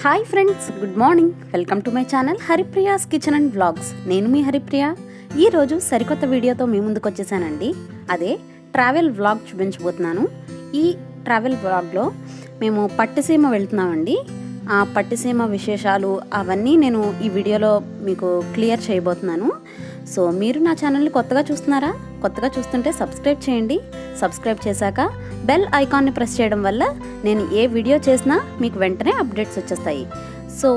Hi friends, good morning. Welcome to my channel Haripriya's kitchen and vlogs. నేను మీ హరిప్రియ. ఈరోజు సరికొత్త వీడియోతో మీ ముందుకు వచ్చేసానండి. అదే ట్రావెల్ వ్లాగ్ చూపించబోతున్నాను. ఈ ట్రావెల్ వ్లాగ్లో మేము పట్టిసీమ వెళ్తున్నామండి. ఆ పట్టిసీమ విశేషాలు అవన్నీ నేను ఈ వీడియోలో మీకు క్లియర్ చేయబోతున్నాను. సో మీరు నా ఛానల్ని కొత్తగా చూస్తున్నారా? కొత్తగా చూస్తుంటే సబ్స్క్రైబ్ చేయండి. సబ్స్క్రైబ్ చేశాక బెల్ ఐకాన్ని ప్రెస్ చేయడం వల్ల నేను ఏ వీడియో చేసినా మీకు వెంటనే అప్డేట్స్ వచ్చేస్తాయి. సో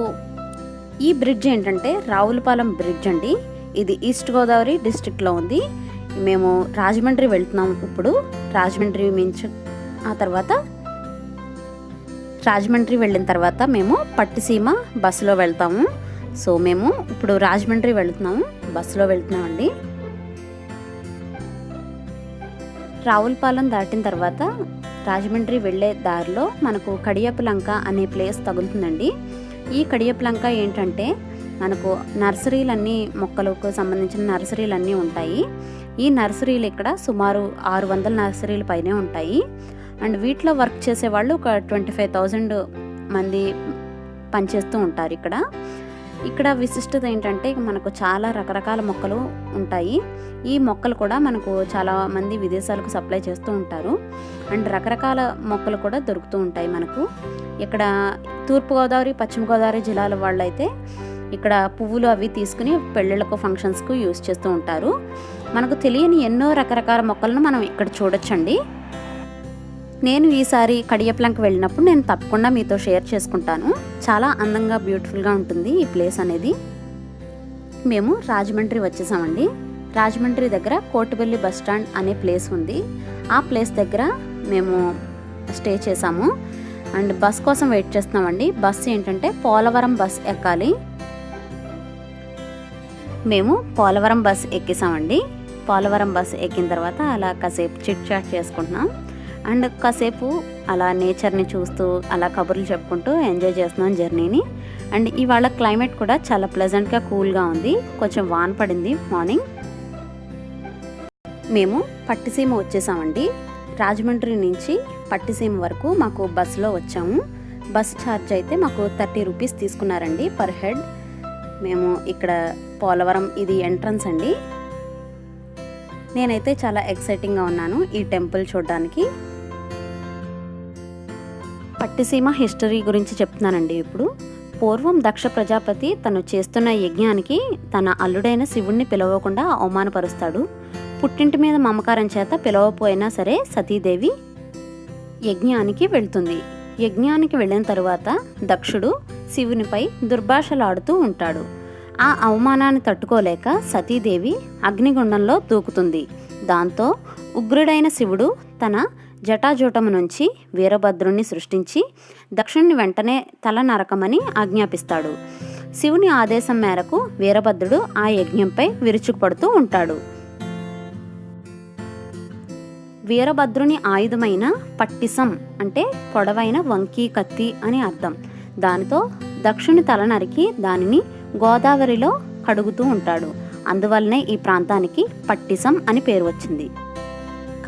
ఈ బ్రిడ్జ్ ఏంటంటే రావులపాలెం బ్రిడ్జ్ అండి. ఇది ఈస్ట్ గోదావరి డిస్ట్రిక్ట్లో ఉంది. మేము రాజమండ్రి వెళ్తున్నాం. ఇప్పుడు రాజమండ్రి మించు ఆ తర్వాత రాజమండ్రి వెళ్ళిన తర్వాత మేము పట్టిసీమ బస్సులో వెళ్తాము. సో మేము ఇప్పుడు రాజమండ్రి వెళ్తున్నాము, బస్సులో వెళ్తున్నామండి. రావులపాలెం దాటిన తర్వాత రాజమండ్రి వెళ్ళే దారిలో మనకు కడియపులంక అనే ప్లేస్ తగులుతుందండి. ఈ కడియపులంక ఏంటంటే మనకు నర్సరీలన్నీ, మొక్కలకు సంబంధించిన నర్సరీలన్నీ ఉంటాయి. ఈ నర్సరీలు ఇక్కడ సుమారు 600 నర్సరీల పైనే ఉంటాయి. అండ్ వీటిలో వర్క్ చేసే వాళ్ళు ఒక 25,000 మంది పనిచేస్తూ ఉంటారు ఇక్కడ విశిష్టత ఏంటంటే మనకు చాలా రకరకాల మొక్కలు ఉంటాయి. ఈ మొక్కలు కూడా మనకు చాలా మంది విదేశాలకు సప్లై చేస్తూ ఉంటారు. అండ్ రకరకాల మొక్కలు కూడా దొరుకుతూ ఉంటాయి మనకు. ఇక్కడ తూర్పుగోదావరి, పశ్చిమ గోదావరి జిల్లాల వాళ్ళైతే ఇక్కడ పువ్వులు అవి తీసుకుని పెళ్ళిళ్ళకు, ఫంక్షన్స్కు యూజ్ చేస్తూ ఉంటారు. మనకు తెలియని ఎన్నో రకరకాల మొక్కలను మనం ఇక్కడ చూడొచ్చండి. నేను ఈసారి కడియప్లంక వెళ్ళినప్పుడు నేను తప్పకుండా మీతో షేర్ చేసుకుంటాను. చాలా అందంగా, బ్యూటిఫుల్గా ఉంటుంది ఈ ప్లేస్ అనేది. మేము రాజమండ్రి వచ్చేసామండి. రాజమండ్రి దగ్గర కోటిపల్లి బస్ స్టాండ్ అనే ప్లేస్ ఉంది. ఆ ప్లేస్ దగ్గర మేము స్టే చేసాము. అండ్ బస్ కోసం వెయిట్ చేస్తున్నామండి. బస్ ఏంటంటే పోలవరం బస్ ఎక్కాలి. మేము పోలవరం బస్ ఎక్కేసామండి. పోలవరం బస్ ఎక్కిన తర్వాత అలా కాసేపు చిట్ చాట్ చేసుకుంటున్నాం. అండ్ కాసేపు అలా నేచర్ని చూస్తూ అలా కబుర్లు చెప్పుకుంటూ ఎంజాయ్ చేస్తున్నాం జర్నీని. అండ్ ఇవాళ క్లైమేట్ కూడా చాలా ప్లెజెంట్గా, కూల్గా ఉంది. కొంచెం వాన పడింది మార్నింగ్. మేము పట్టిసీమ వచ్చేసామండి. రాజమండ్రి నుంచి పట్టిసీమ వరకు మాకు బస్సులో వచ్చాము. బస్ ఛార్జ్ అయితే మాకు 30 రూపీస్ తీసుకున్నారండి పర్ హెడ్. మేము ఇక్కడ పోలవరం, ఇది ఎంట్రన్స్ అండి. నేనైతే చాలా ఎక్సైటింగ్గా ఉన్నాను ఈ టెంపుల్ చూడడానికి. పట్టిసీమ హిస్టరీ గురించి చెప్తున్నానండి ఇప్పుడు. పూర్వం దక్ష ప్రజాపతి తను చేస్తున్న యజ్ఞానికి తన అల్లుడైన శివుణ్ణి పిలవకుండా అవమానపరుస్తాడు. పుట్టింటి మీద మమకారం చేత పిలవపోయినా సరే సతీదేవి యజ్ఞానికి వెళ్తుంది. యజ్ఞానికి వెళ్ళిన తరువాత దక్షుడు శివునిపై దుర్భాషలాడుతూ ఉంటాడు. ఆ అవమానాన్ని తట్టుకోలేక సతీదేవి అగ్నిగుండంలో దూకుతుంది. దాంతో ఉగ్రుడైన శివుడు తన జటాజూటము నుంచి వీరభద్రుణ్ణి సృష్టించి దక్షుణ్ణి వెంటనే తల నరకమని ఆజ్ఞాపిస్తాడు. శివుని ఆదేశం మేరకు వీరభద్రుడు ఆ యజ్ఞంపై విరుచుకుపడుతూ ఉంటాడు. వీరభద్రుని ఆయుధమైన పట్టిసం అంటే పొడవైన వంకీ కత్తి అని అర్థం. దానితో దక్షుని తల నరికి దానిని గోదావరిలో కడుగుతూ ఉంటాడు. అందువల్లనే ఈ ప్రాంతానికి పట్టిసం అని పేరు వచ్చింది.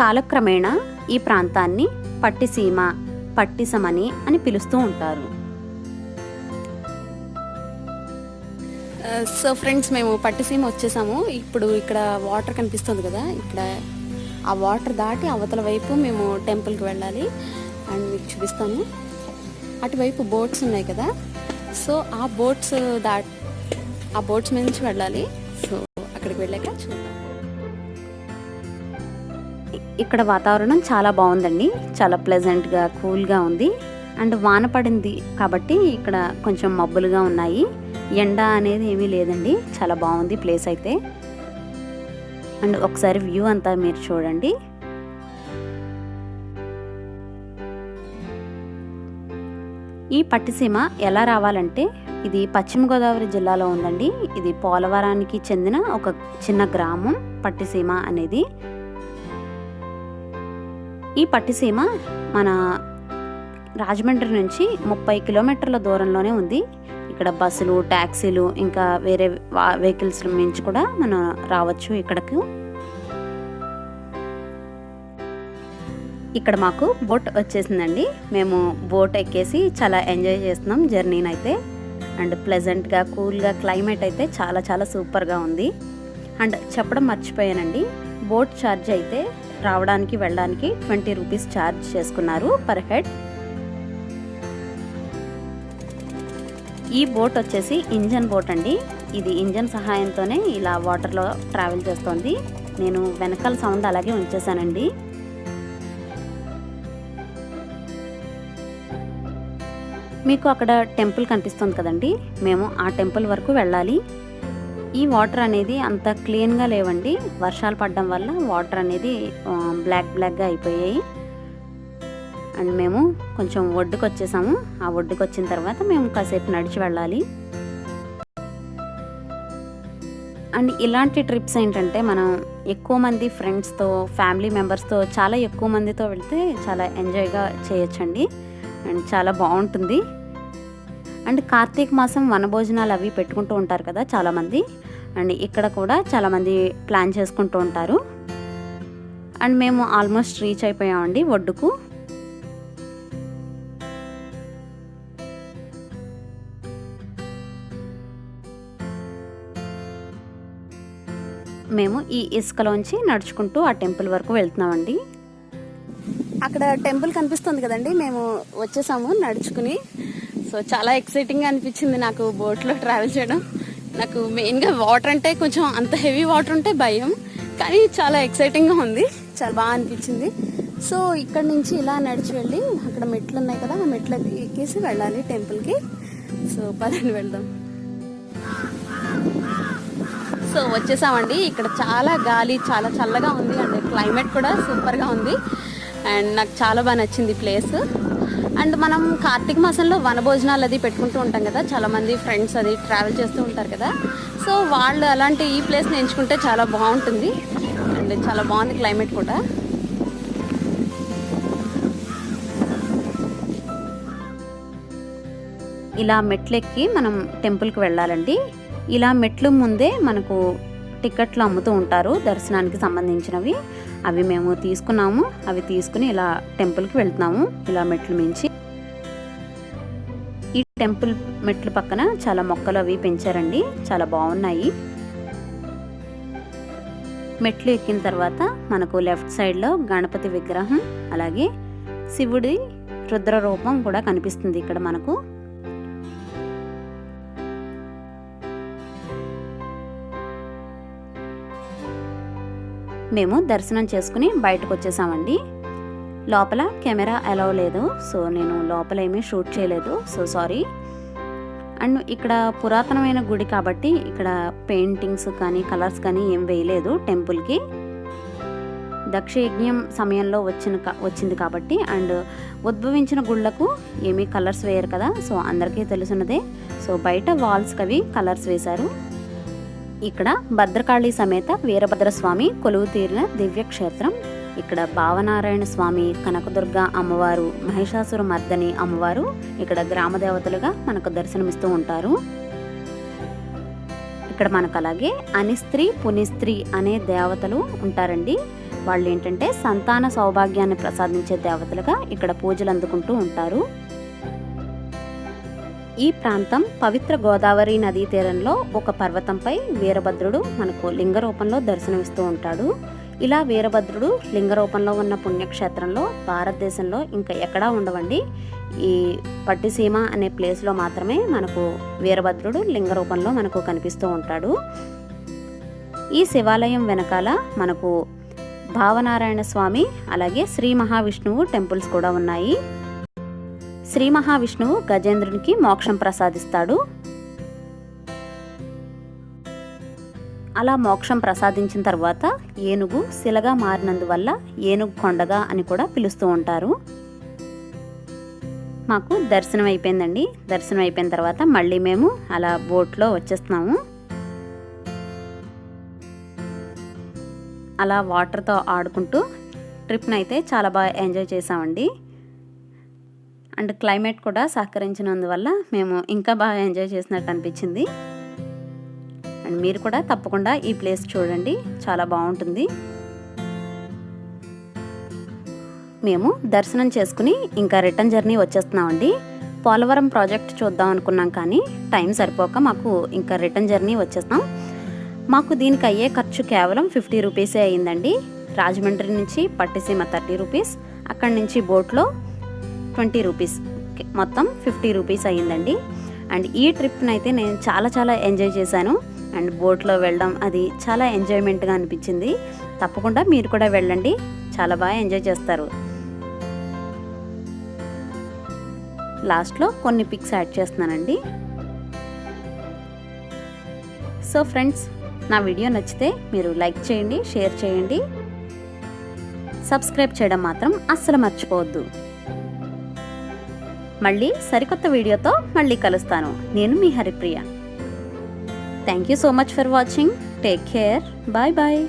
కాలక్రమేణా ఈ ప్రాంతాన్ని పట్టిసీమ, పట్టిసమని అని పిలుస్తూ ఉంటారు. సో ఫ్రెండ్స్, మేము పట్టిసీమ వచ్చేసాము. ఇప్పుడు ఇక్కడ వాటర్ కనిపిస్తుంది కదా, ఇక్కడ ఆ వాటర్ దాటి అవతల వైపు మేము టెంపుల్కి వెళ్ళాలి. అండ్ మీకు చూపిస్తాను. అటువైపు బోట్స్ ఉన్నాయి కదా, సో ఆ బోట్స్ మీద నుంచి వెళ్ళాలి. సో అక్కడికి వెళ్ళాక చూద్దాం. ఇక్కడ వాతావరణం చాలా బాగుందండి. చాలా ప్లెజెంట్గా, కూల్గా ఉంది. అండ్ వాన పడింది కాబట్టి ఇక్కడ కొంచెం మబ్బులుగా ఉన్నాయి. ఎండ అనేది ఏమీ లేదండి. చాలా బాగుంది ప్లేస్ అయితే. అండ్ ఒకసారి వ్యూ అంతా మీరు చూడండి. ఈ పట్టిసీమ ఎలా రావాలంటే, ఇది పశ్చిమ గోదావరి జిల్లాలో ఉందండి. ఇది పోలవరానికి చెందిన ఒక చిన్న గ్రామం పట్టిసీమ అనేది. ఈ పట్టిసీమ మన రాజమండ్రి నుంచి 30 కిలోమీటర్ల దూరంలోనే ఉంది. ఇక్కడ బస్సులు, ట్యాక్సీలు, ఇంకా వేరే వెహికల్స్ నుంచి కూడా మనం రావచ్చు ఇక్కడకు. ఇక్కడ మాకు బోట్ వచ్చేసిందండి. మేము బోట్ ఎక్కేసి చాలా ఎంజాయ్ చేస్తున్నాం జర్నీని అయితే. అండ్ ప్లెజెంట్గా కూల్గా క్లైమేట్ అయితే చాలా చాలా సూపర్గా ఉంది. అండ్ చెప్పడం మర్చిపోయానండి, బోట్ ఛార్జ్ అయితే రావడానికి వెళ్ళడానికి 20 రూపీస్ ఛార్జ్ చేసుకున్నారు పర్ హెడ్. ఈ బోట్ వచ్చేసి ఇంజన్ బోట్ అండి. ఇది ఇంజన్ సహాయంతోనే ఇలా వాటర్లో ట్రావెల్ చేస్తోంది. నేను వెనకాల సౌండ్ అలాగే ఉంచేసానండి. మీకు అక్కడ టెంపుల్ కనిపిస్తుంది కదండి, మేము ఆ టెంపుల్ వరకు వెళ్ళాలి. ఈ వాటర్ అనేది అంత క్లీన్గా లేవండి, వర్షాలు పడడం వల్ల వాటర్ అనేది బ్లాక్గా అయిపోయాయి. అండ్ మేము కొంచెం ఒడ్డుకు వచ్చేసాము. ఆ ఒడ్డుకు వచ్చిన తర్వాత మేము కాసేపు నడిచి వెళ్ళాలి. అండ్ ఇలాంటి ట్రిప్స్ ఏంటంటే మనం ఎక్కువ మంది ఫ్రెండ్స్తో, ఫ్యామిలీ మెంబర్స్తో, చాలా ఎక్కువ మందితో వెళ్తే చాలా ఎంజాయ్గా చేయొచ్చండి. అండ్ చాలా బాగుంటుంది. అండ్ కార్తీక మాసం వనభోజనాలు అవి పెట్టుకుంటూ ఉంటారు కదా చాలామంది. అండ్ ఇక్కడ కూడా చాలామంది ప్లాన్ చేసుకుంటూ ఉంటారు. అండ్ మేము ఆల్మోస్ట్ రీచ్ అయిపోయామండి ఒడ్డుకు. మేము ఈ ఇసుకలోంచి నడుచుకుంటూ ఆ టెంపుల్ వరకు వెళ్తున్నామండి. అక్కడ టెంపుల్ కనిపిస్తుంది కదండి, మేము వచ్చేసాము నడుచుకుని. సో చాలా ఎక్సైటింగ్గా అనిపించింది నాకు బోట్లో ట్రావెల్ చేయడం. నాకు మెయిన్గా వాటర్ అంటే కొంచెం అంత హెవీ వాటర్ ఉంటే భయం, కానీ చాలా ఎక్సైటింగ్గా ఉంది, చాలా బాగా అనిపించింది. సో ఇక్కడ నుంచి ఇలా నడిచి వెళ్ళి అక్కడ మెట్లు ఉన్నాయి కదా, ఆ మెట్లు ఎక్కేసి వెళ్ళాలి టెంపుల్కి. సో పదండి వెళ్దాం. సో వచ్చేసామండి. ఇక్కడ చాలా గాలి, చాలా చల్లగా ఉంది. అండ్ క్లైమేట్ కూడా సూపర్గా ఉంది. అండ్ నాకు చాలా బాగా నచ్చింది ప్లేస్. అండ్ మనం కార్తీక మాసంలో వనభోజనాలు అది పెట్టుకుంటూ ఉంటాం కదా, చాలామంది ఫ్రెండ్స్ అది ట్రావెల్ చేస్తూ ఉంటారు కదా. సో వాళ్ళు అలాంటి ఈ ప్లేస్ని ఎంచుకుంటే చాలా బాగుంటుంది. అండ్ చాలా బాగుంది క్లైమేట్ కూడా. ఇలా మెట్లెక్కి మనం టెంపుల్కి వెళ్ళాలండి. ఇలా మెట్లు ముందే మనకు టికెట్లు అమ్ముతూ ఉంటారు దర్శనానికి సంబంధించినవి. అవి మేము తీసుకున్నాము. అవి తీసుకుని ఇలా టెంపుల్కి వెళ్తున్నాము. ఇలా మెట్లు మించి ఈ టెంపుల్ మెట్లు పక్కన చాలా మొక్కలు అవి పెంచారండి, చాలా బాగున్నాయి. మెట్లు ఎక్కిన తర్వాత మనకు లెఫ్ట్ సైడ్లో గణపతి విగ్రహం, అలాగే శివుడి రుద్ర రూపం కూడా కనిపిస్తుంది ఇక్కడ మనకు. మేము దర్శనం చేసుకుని బయటకు వచ్చేసామండి. లోపల కెమెరా అలౌ లేదు, సో నేను లోపల ఏమీ షూట్ చేయలేదు. So sorry. అండ్ ఇక్కడ పురాతనమైన గుడి కాబట్టి ఇక్కడ పెయింటింగ్స్ కానీ కలర్స్ కానీ ఏం వేయలేదు టెంపుల్కి. దక్షయజ్ఞం సమయంలో వచ్చింది కాబట్టి. అండ్ ఉద్భవించిన గుళ్ళకు ఏమీ కలర్స్ వేయరు కదా, సో అందరికీ తెలుసున్నదే. సో బయట వాల్స్కి అవి కలర్స్ వేశారు. ఇక్కడ భద్రకాళి సమేత వీరభద్ర స్వామి కొలువు తీరిన దివ్యక్షేత్రం. ఇక్కడ భావనారాయణ స్వామి, కనకదుర్గ అమ్మవారు, మహిషాసుర మర్దని అమ్మవారు ఇక్కడ గ్రామ దేవతలుగా మనకు దర్శనమిస్తూ ఉంటారు. ఇక్కడ మనకు అలాగే అనిస్త్రీ, పునిస్త్రీ అనే దేవతలు ఉంటారండి. వాళ్ళు ఏంటంటే సంతాన సౌభాగ్యాన్ని ప్రసాదించే దేవతలుగా ఇక్కడ పూజలు అందుకుంటూ ఉంటారు. ఈ ప్రాంతం పవిత్ర గోదావరి నదీ తీరంలో ఒక పర్వతంపై వీరభద్రుడు మనకు లింగ రూపంలో దర్శనమిస్తూ ఉంటాడు. ఇలా వీరభద్రుడు లింగ రూపంలో ఉన్న పుణ్యక్షేత్రంలో భారతదేశంలో ఇంకా ఎక్కడా ఉండవండి. ఈ పట్టిసీమ అనే ప్లేస్లో మాత్రమే మనకు వీరభద్రుడు లింగ రూపంలో మనకు కనిపిస్తూ ఉంటాడు. ఈ శివాలయం వెనకాల మనకు భావనారాయణ స్వామి, అలాగే శ్రీ మహావిష్ణువు టెంపుల్స్ కూడా ఉన్నాయి. శ్రీ మహావిష్ణువు గజేంద్రునికి మోక్షం ప్రసాదిస్తాడు. అలా మోక్షం ప్రసాదించిన తర్వాత ఏనుగు శిలగా మారినందువల్ల ఏనుగు కొండగా అని కూడా పిలుస్తూ ఉంటారు. మాకు దర్శనం అయిపోయిందండి. దర్శనం అయిపోయిన తర్వాత మళ్ళీ మేము అలా బోట్లో వచ్చేస్తున్నాము. అలా వాటర్తో ఆడుకుంటూ ట్రిప్ని అయితే చాలా బాగా ఎంజాయ్ చేసామండి. అండ్ క్లైమేట్ కూడా సహకరించినందువల్ల మేము ఇంకా బాగా ఎంజాయ్ చేసినట్టు అనిపించింది. అండ్ మీరు కూడా తప్పకుండా ఈ ప్లేస్ చూడండి, చాలా బాగుంటుంది. మేము దర్శనం చేసుకుని ఇంకా రిటర్న్ జర్నీ వచ్చేస్తున్నామండి. పోలవరం ప్రాజెక్ట్ చూద్దాం అనుకున్నాం, కానీ టైం సరిపోక మాకు ఇంకా రిటర్న్ జర్నీ వచ్చేస్తాం. మాకు దీనికి అయ్యే ఖర్చు కేవలం 50 రూపీసే అయ్యిందండి. రాజమండ్రి నుంచి పట్టిసీమ 30 రూపీస్, అక్కడి నుంచి బోట్లో 20 రూపీస్, మొత్తం 50 రూపీస్ అయ్యిందండి. అండ్ ఈ ట్రిప్ని అయితే నేను చాలా ఎంజాయ్ చేశాను. అండ్ బోట్లో వెళ్ళడం అది చాలా ఎంజాయ్మెంట్గా అనిపించింది. తప్పకుండా మీరు కూడా వెళ్ళండి, చాలా బాగా ఎంజాయ్ చేస్తారు. లాస్ట్లో కొన్ని పిక్స్ యాడ్ చేస్తున్నానండి. సో ఫ్రెండ్స్, నా వీడియో నచ్చితే మీరు లైక్ చేయండి, షేర్ చేయండి, సబ్స్క్రైబ్ చేయడం మాత్రం అస్సలు మర్చిపోవద్దు. మళ్ళీ సరికొత్త వీడియోతో మళ్ళీ కలుస్తాను. నేను మీ Haripriya. Thank you so much for watching. Take care. Bye bye.